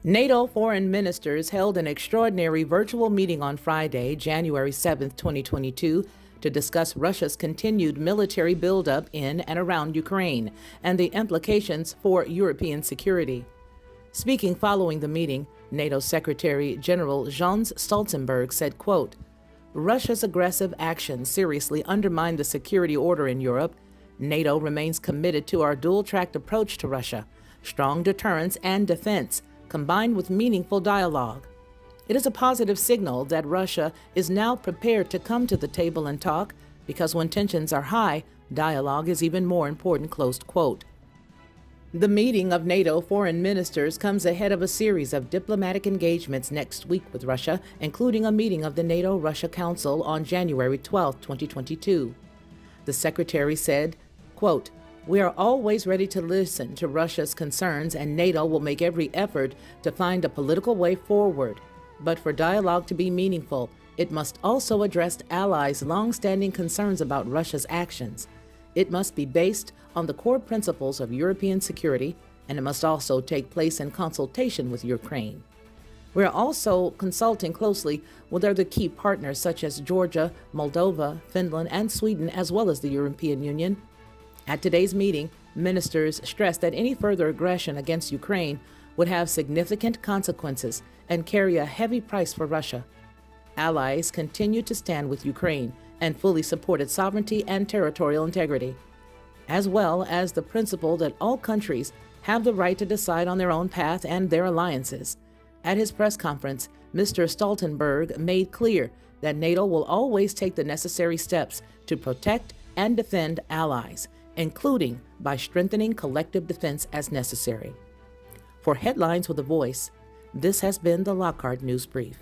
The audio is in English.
NATO Foreign Ministers held an extraordinary virtual meeting on Friday, January 7, 2022, to discuss Russia's continued military buildup in and around Ukraine and the implications for European security. Speaking following the meeting, NATO Secretary General Jens Stoltenberg said, quote, "Russia's aggressive actions seriously undermine the security order in Europe. NATO remains committed to our dual-tracked approach to Russia, strong deterrence and defense, combined with meaningful dialogue. It is a positive signal that Russia is now prepared to come to the table and talk, because when tensions are high, dialogue is even more important," close quote. The meeting of NATO foreign ministers comes ahead of a series of diplomatic engagements next week with Russia, including a meeting of the NATO-Russia Council on January 12, 2022. The secretary said, quote, "We are always ready to listen to Russia's concerns, and NATO will make every effort to find a political way forward. But for dialogue to be meaningful, it must also address allies' long-standing concerns about Russia's actions. It must be based on the core principles of European security, and it must also take place in consultation with Ukraine. We are also consulting closely with other key partners such as Georgia, Moldova, Finland, and Sweden, as well as the European Union." At today's meeting, ministers stressed that any further aggression against Ukraine would have significant consequences and carry a heavy price for Russia. Allies continue to stand with Ukraine and fully support its sovereignty and territorial integrity, as well as the principle that all countries have the right to decide on their own path and their alliances. At his press conference, Mr. Stoltenberg made clear that NATO will always take the necessary steps to protect and defend allies, including by strengthening collective defense as necessary. For Headlines with a Voice, this has been the Lockhart News Brief.